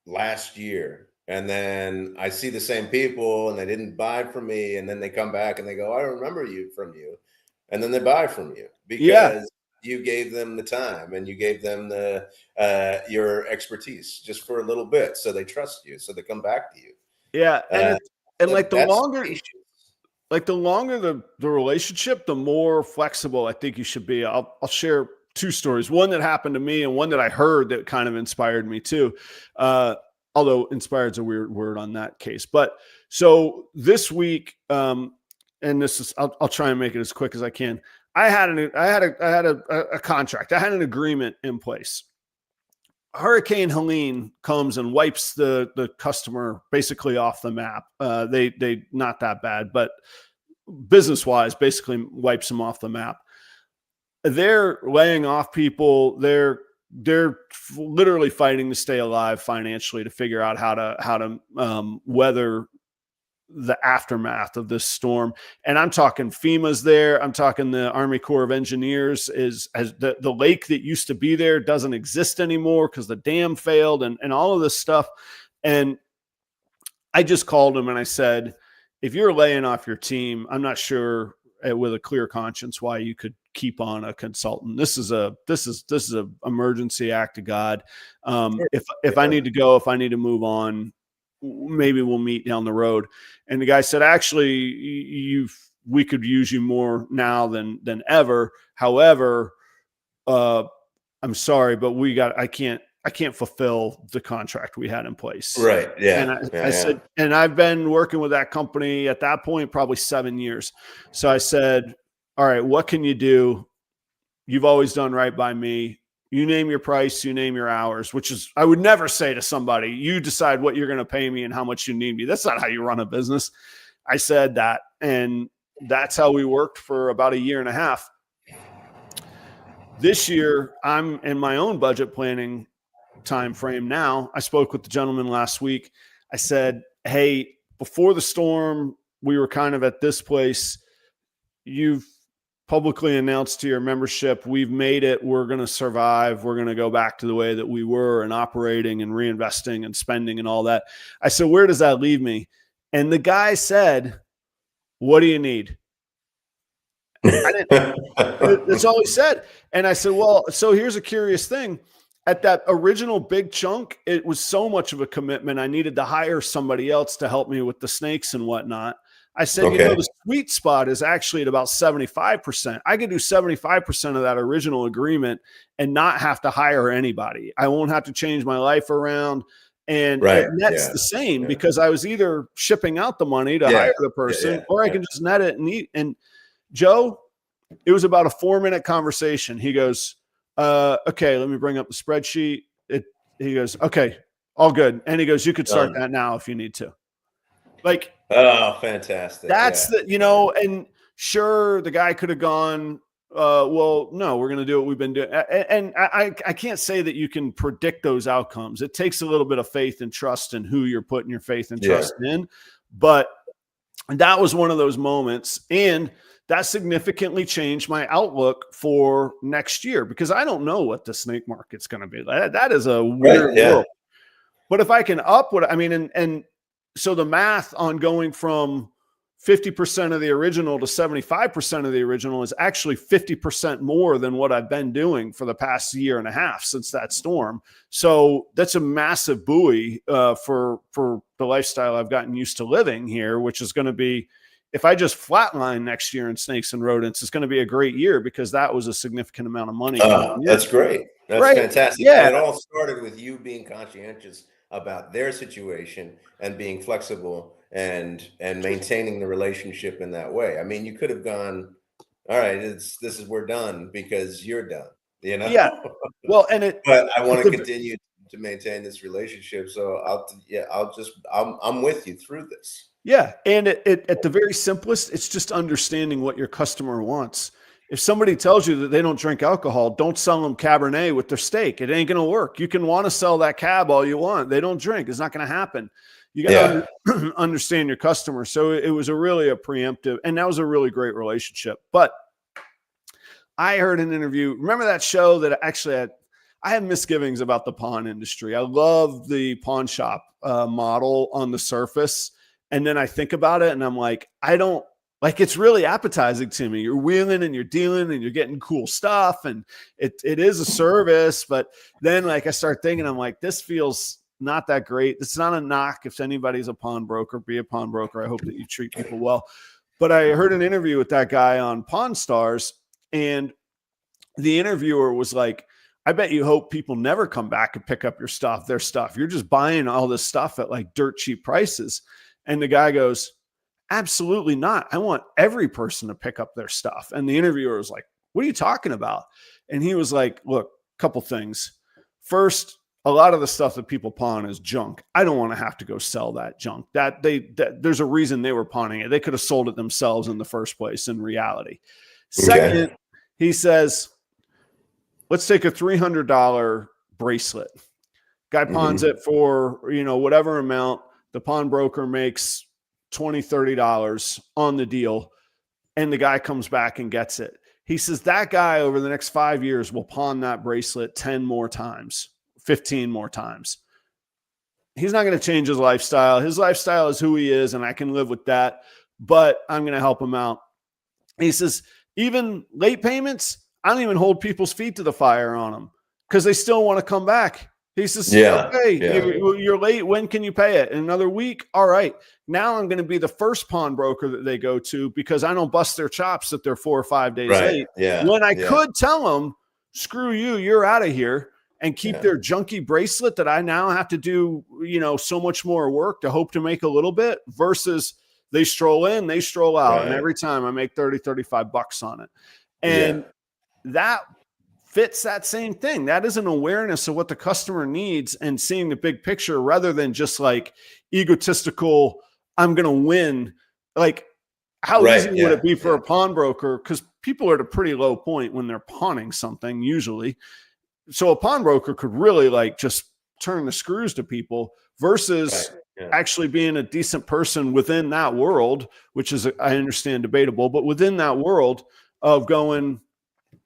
S2: last year and then I see the same people and they didn't buy from me, and then they come back and they go, I remember you from you, and then they buy from you because you gave them the time and you gave them the your expertise just for a little bit, so they trust you, so they come back to you.
S1: And like the longer the relationship, the more flexible I think you should be. I'll share 2 stories, one that happened to me and one that I heard that kind of inspired me too. Although inspired is a weird word on that case. But so this week, and this is, I'll try and make it as quick as I can. I had a contract. I had an agreement in place. Hurricane Helene comes and wipes the customer basically off the map. They not that bad, but business wise, basically wipes them off the map. They're laying off people. They're literally fighting to stay alive financially to figure out how to weather the aftermath of this storm. And I'm talking FEMA's there. I'm talking the Army Corps of Engineers as the lake that used to be there doesn't exist anymore because the dam failed and all of this stuff. And I just called him and I said, if you're laying off your team, I'm not sure with a clear conscience why you could keep on a consultant. This is a emergency act of God. If I need to go, if I need to move on, maybe we'll meet down the road. And the guy said, actually, we could use you more now than ever. However, I'm sorry, but I can't fulfill the contract we had in place.
S2: Right. Yeah.
S1: And I said, and I've been working with that company at that point, probably 7 years. So I said, all right, what can you do? You've always done right by me. You name your price, you name your hours, which is, I would never say to somebody, you decide what you're going to pay me and how much you need me. That's not how you run a business. I said that. And that's how we worked for about 1.5 years. This year, I'm in my own budget planning time frame now. I spoke with the gentleman last week. I said, hey, before the storm, we were kind of at this place. You've publicly announced to your membership, we've made it. We're going to survive. We're going to go back to the way that we were and operating and reinvesting and spending and all that. I said, where does that leave me? And the guy said, what do you need? That's all he said. And I said, well, so here's a curious thing. at that original big chunk, it was so much of a commitment. I needed to hire somebody else to help me with the snakes and whatnot. I said, the sweet spot is actually at about 75%. I could do 75% of that original agreement and not have to hire anybody. I won't have to change my life around. And it nets the same because I was either shipping out the money to hire the person or I can just net it and eat. And Joe, it was about a 4-minute conversation. He goes, okay, let me bring up the spreadsheet. He goes, okay, all good. And he goes, you could start that now if you need to. Like,
S2: oh, fantastic.
S1: That's and sure, the guy could have gone, well, no, we're going to do what we've been doing. And I can't say that you can predict those outcomes. It takes a little bit of faith and trust in who you're putting your faith and trust in. But that was one of those moments. And that significantly changed my outlook for next year because I don't know what the snake market's going to be. That is a weird world. But if I can up what I mean, and so the math on going from 50% of the original to 75% of the original is actually 50% more than what I've been doing for the past year and a half since that storm. So that's a massive buoy for the lifestyle I've gotten used to living here, which is going to be, if I just flatline next year in snakes and rodents, it's going to be a great year because that was a significant amount of money.
S2: That's great. That's fantastic. Yeah. And it all started with you being conscientious about their situation and being flexible and maintaining the relationship in that way. I mean, you could have gone, all right, we're done because you're done,
S1: Yeah. Well,
S2: but I want to continue to maintain this relationship. So I'm with you through this.
S1: Yeah. And at the very simplest, it's just understanding what your customer wants. If somebody tells you that they don't drink alcohol, don't sell them Cabernet with their steak. It ain't going to work. You can want to sell that cab all you want. They don't drink. It's not going to happen. You got to understand your customer. So it was really a preemptive, and that was a really great relationship. But I heard an interview. Remember that show that actually I have misgivings about the pawn industry. I love the pawn shop model on the surface. And then I think about it and I'm like, it's really appetizing to me. You're wheeling and you're dealing and you're getting cool stuff. And it is a service. But then I start thinking, I'm like, this feels not that great. It's not a knock. If anybody's a pawnbroker, be a pawnbroker. I hope that you treat people well. But I heard an interview with that guy on Pawn Stars. And the interviewer was like, I bet you hope people never come back and pick up their stuff. You're just buying all this stuff at dirt cheap prices. And the guy goes, absolutely not. I want every person to pick up their stuff. And the interviewer was like, what are you talking about? And he was like, look, a couple things. First, a lot of the stuff that people pawn is junk. I don't want to have to go sell that junk. There's a reason they were pawning it. They could have sold it themselves in the first place in reality. Second, he says, let's take a $300 bracelet. Guy pawns it for, whatever amount. The pawnbroker makes $20, $30 on the deal, and the guy comes back and gets it. He says that guy over the next 5 years will pawn that bracelet 10 more times, 15 more times. He's not going to change his lifestyle. His lifestyle is who he is, and I can live with that, but I'm going to help him out. He says, even late payments, I don't even hold people's feet to the fire on them because they still want to come back. He says, you're late. When can you pay it? In another week? All right. Now I'm going to be the first pawnbroker that they go to because I don't bust their chops that they're 4 or 5 days late. When I could tell them, screw you, you're out of here, and keep their junky bracelet that I now have to do, so much more work to hope to make a little bit versus they stroll in, they stroll out. And every time I make 30, 35 bucks on it. And that fits that same thing. That is an awareness of what the customer needs and seeing the big picture rather than just egotistical, I'm going to win. How easy would it be for a pawnbroker? Because people are at a pretty low point when they're pawning something usually. So a pawnbroker could really just turn the screws to people versus actually being a decent person within that world, which is, I understand, debatable, but within that world of going,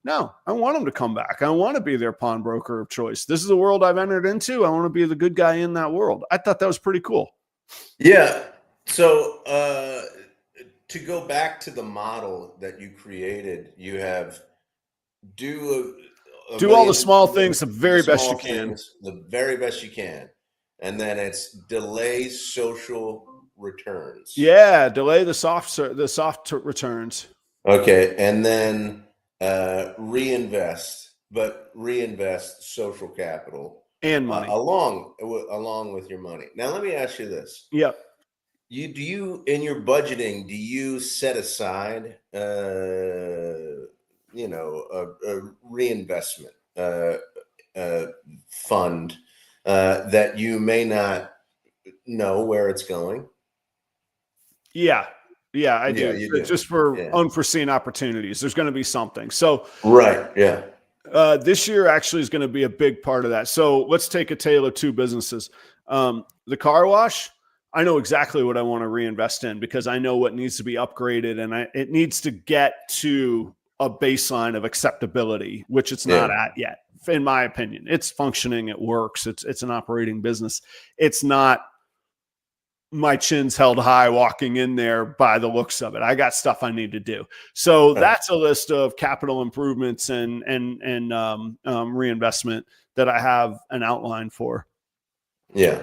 S1: no, I want them to come back. I want to be their pawnbroker of choice. This is the world I've entered into. I want to be the good guy in that world. I thought that was pretty cool.
S2: Yeah. So to go back to the model that you created, you have
S1: Do all the small things the very best you can.
S2: The very best you can. And then it's delay social returns.
S1: Yeah, delay the soft returns.
S2: Okay, and then reinvest social capital
S1: and money
S2: along with your money. Now, let me ask you this.
S1: Yep.
S2: Do you in your budgeting, do you set aside a reinvestment fund that you may not know where it's going?
S1: Yeah, I do.
S2: You do.
S1: Just for unforeseen opportunities. There's going to be something. So
S2: right, yeah.
S1: This year actually is going to be a big part of that. So let's take a tale of two businesses. The car wash, I know exactly what I want to reinvest in because I know what needs to be upgraded, and it needs to get to a baseline of acceptability, which it's not at yet, in my opinion. It's functioning, it works, it's an operating business. It's not my chin's held high walking in there by the looks of it. I got stuff I need to do. So that's a list of capital improvements and reinvestment that I have an outline for.
S2: Yeah.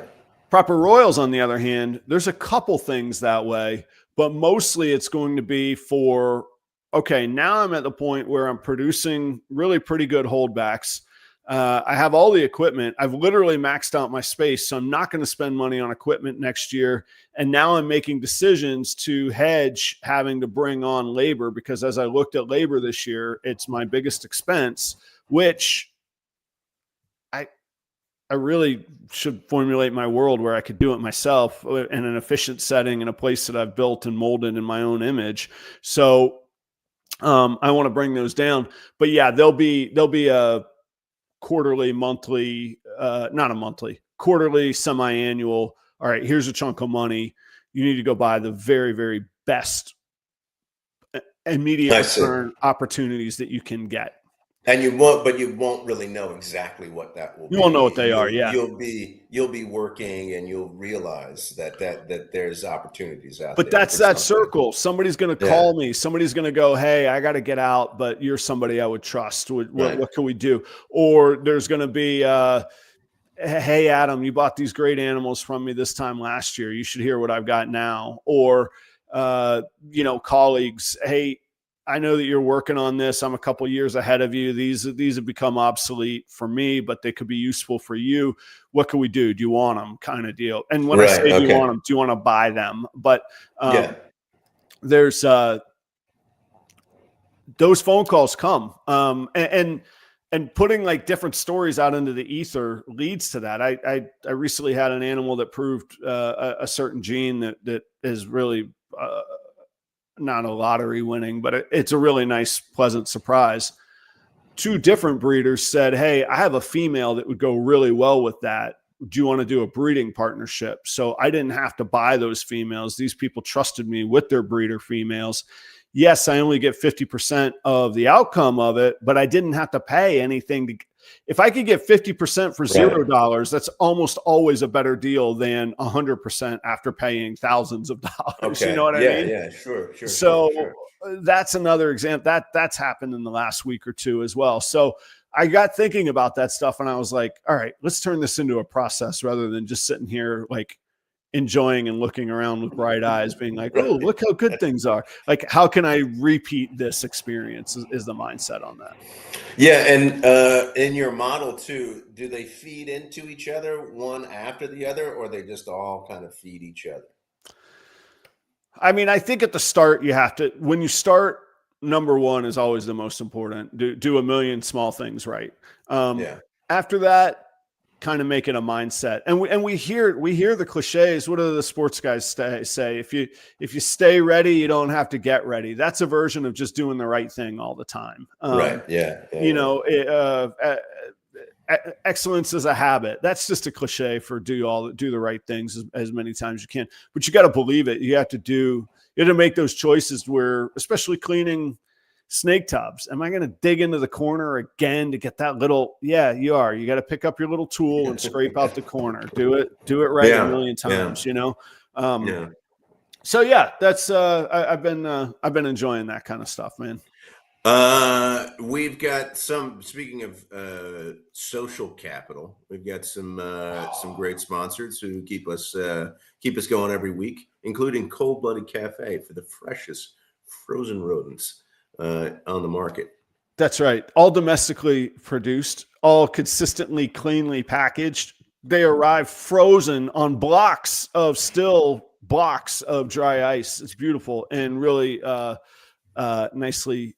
S1: Proper Royals, on the other hand, there's a couple things that way, but mostly it's going to be for, okay, now I'm at the point where I'm producing really pretty good holdbacks. I have all the equipment. I've literally maxed out my space, so I'm not going to spend money on equipment next year. And now I'm making decisions to hedge having to bring on labor, because as I looked at labor this year, it's my biggest expense, which I really should formulate my world where I could do it myself in an efficient setting in a place that I've built and molded in my own image. So I want to bring those down. But yeah, there'll be a quarterly, monthly, not a monthly, quarterly, semi-annual. All right, here's a chunk of money. You need to go buy the very, very best immediate return opportunities that you can get.
S2: And you won't really know exactly what that will be.
S1: You won't know what they are. Yeah.
S2: You'll be working and you'll realize that there's opportunities out there.
S1: But that's that circle. Somebody's going to call me. Somebody's going to go, hey, I got to get out, but you're somebody I would trust. What can we do? Or there's going to be, hey, Adam, you bought these great animals from me this time last year. You should hear what I've got now. Or, colleagues, hey, I know that you're working on this. I'm a couple years ahead of you. These have become obsolete for me, but they could be useful for you. What can we do? Do you want them? Kind of deal. And when I say do you want them, do you want to buy them? But there's those phone calls come, and putting like different stories out into the ether leads to that. I recently had an animal that proved a certain gene that is really not a lottery winning, but it's a really nice, pleasant surprise. Two different breeders said, hey, I have a female that would go really well with that. Do you want to do a breeding partnership? So I didn't have to buy those females. These people trusted me with their breeder females. Yes, I only get 50% of the outcome of it, but I didn't have to pay anything. If I could get 50% for $0, that's almost always a better deal than 100% after paying thousands of dollars.
S2: Okay.
S1: You know what I mean?
S2: Yeah, sure.
S1: So that's another example that's happened in the last week or two as well. So I got thinking about that stuff and I was like, all right, let's turn this into a process rather than just sitting here like enjoying and looking around with bright eyes being like, oh, look how good things are. Like, how can I repeat this experience is the mindset on that.
S2: Yeah. And in your model too, do they feed into each other one after the other, or they just all kind of feed each other?
S1: I mean, I think at the start you have to, when you start, number one is always the most important. Do a million small things right. After that, kind of make it a mindset. And we hear the cliches. What do the sports guys say? If you stay ready, you don't have to get ready. That's a version of just doing the right thing all the time.
S2: Right. Yeah.
S1: Excellence is a habit. That's just a cliche for do the right things as many times as you can, but you got to believe it. You have to make those choices where, especially cleaning snake tubs. Am I going to dig into the corner again to get that little? Yeah, you are. You got to pick up your little tool and scrape out the corner. Do it right a million times, So yeah, that's I've been enjoying that kind of stuff, man.
S2: We've got some. Speaking of social capital, we've got some great sponsors who keep us going every week, including Cold Blooded Cafe for the freshest frozen rodents on the market.
S1: That's right. All domestically produced, all consistently cleanly packaged. They arrive frozen on blocks of dry ice. It's beautiful and really nicely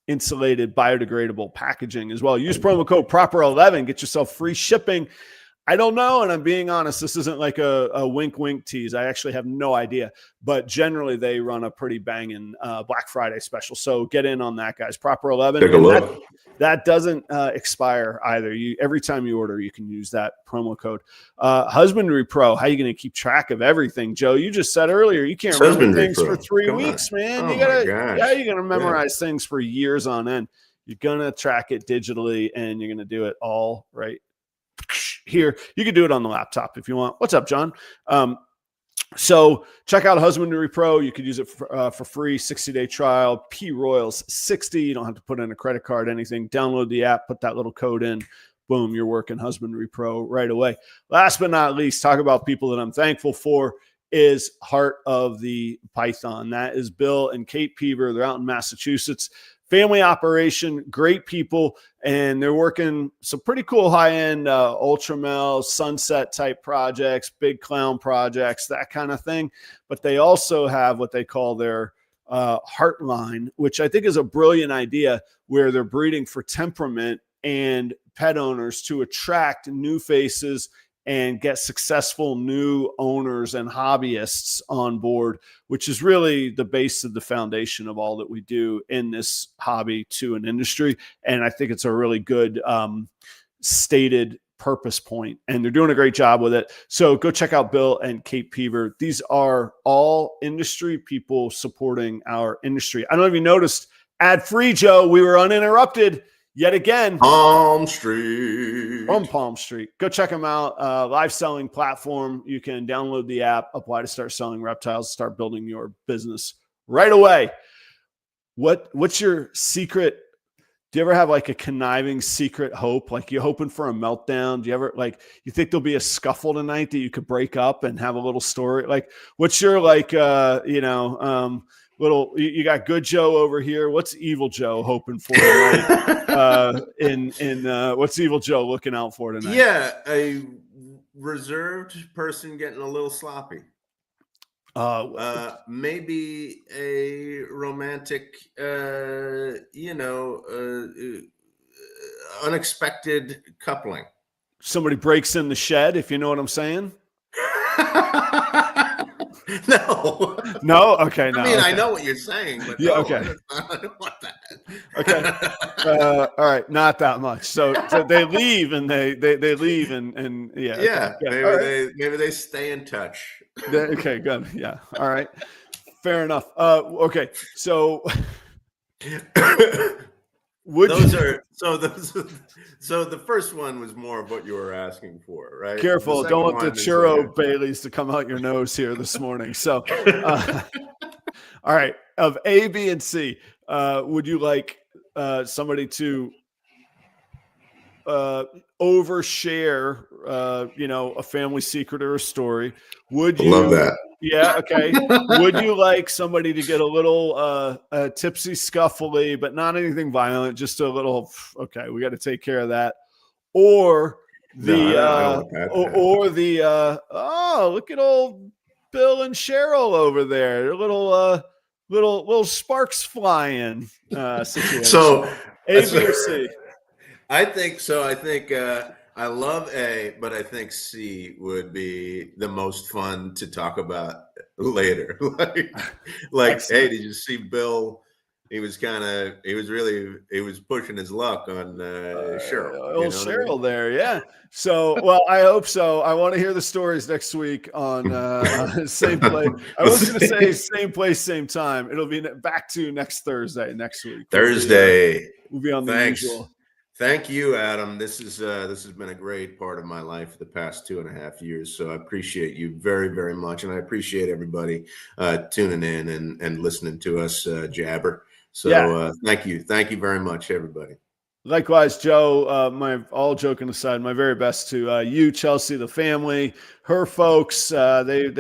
S1: insulated, biodegradable packaging as well. Use promo code PROPER11, get yourself free shipping. I don't know, and I'm being honest, this isn't like a wink tease. I actually have no idea, but generally they run a pretty banging Black Friday special. So get in on that, guys. Proper 11.
S2: Take a look.
S1: That doesn't expire either. Every time you order, you can use that promo code. Husbandry Pro, how are you going to keep track of everything, Joe? You just said earlier you can't remember things for 3 weeks, man. You're going to memorize things for years on end. You're going to track it digitally, and you're going to do it all right here. You can do it on the laptop if you want. What's up, John? So check out Husbandry Pro. You could use it for free, 60-day trial, P Royals 60. You don't have to put in a credit card, anything. Download the app, put that little code in. Boom, you're working Husbandry Pro right away. Last but not least, talk about people that I'm thankful for is Heart of the Python. That is Bill and Kate Peaver. They're out in Massachusetts. Family operation, great people, and they're working some pretty cool high-end Ultramel, sunset type projects, big clown projects, that kind of thing. But they also have what they call their heart line, which I think is a brilliant idea, where they're breeding for temperament and pet owners to attract new faces and get successful new owners and hobbyists on board, which is really the base of the foundation of all that we do in this hobby to an industry. And I think it's a really good stated purpose point, and they're doing a great job with it. So go check out Bill and Kate Peaver. These are all industry people supporting our industry. I don't know if you noticed, ad free, Joe, we were uninterrupted yet again.
S2: Palm Street.
S1: From Palm Street. Go check them out. Live selling platform. You can download the app, apply to start selling reptiles, start building your business right away. What's your secret? Do you ever have like a conniving secret hope? Like you're hoping for a meltdown? Do you ever you think there'll be a scuffle tonight that you could break up and have a little story? Like what's your little, you got good Joe over here. What's evil Joe hoping for tonight? What's evil Joe looking out for tonight?
S2: Yeah, a reserved person getting a little sloppy. Maybe a romantic, unexpected coupling.
S1: Somebody breaks in the shed, if you know what I'm saying. No. Okay. No.
S2: I know what you're saying, but
S1: yeah. Okay.
S2: I don't want that.
S1: Okay. All right. Not that much. So they leave and they leave and yeah.
S2: Yeah. Okay. Maybe they stay in touch.
S1: Okay. Good. Yeah. All right. Fair enough. Okay. So.
S2: So the first one was more of what you were asking for, right?
S1: Careful, don't want the churro Baileys to come out your nose here this morning. So, all right, of A, B, and C, would you like somebody to overshare, a family secret or a story? Would you
S2: love that?
S1: Yeah. Okay. Would you like somebody to get a little tipsy, scuffly, but not anything violent, just a little, okay, we got to take care of that. Or look at old Bill and Cheryl over there. A little sparks flying situation.
S2: So
S1: A, B, or C?
S2: I think so. I think I love A, but I think C would be the most fun to talk about later. like hey, did you see Bill? He was pushing his luck on Cheryl.
S1: Old Cheryl there, yeah. So, well, I hope so. I want to hear the stories next week on same place. I was going to say same place, same time. It'll be back to next Thursday, next week.
S2: Thursday.
S1: We'll be on the usual.
S2: Thank you, Adam. This has been a great part of my life the past 2.5 years. So I appreciate you very, very much. And I appreciate everybody tuning in and listening to us jabber. So thank you very much, everybody.
S1: Likewise, Joe, all joking aside, my very best to you, Chelsea, the family, her folks. They've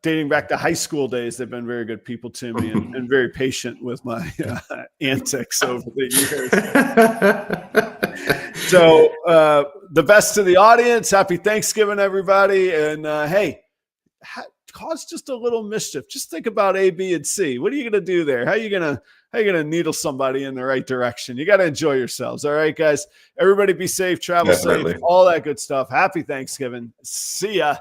S1: dating back to high school days. They've been very good people to me and very patient with my antics over the years. So the best to the audience. Happy Thanksgiving, everybody. And hey, cause just a little mischief. Just think about A, B, and C. What are you going to do there? How are you going to needle somebody in the right direction? You got to enjoy yourselves. All right, guys. Everybody be safe, travel safe, all that good stuff. Happy Thanksgiving. See ya.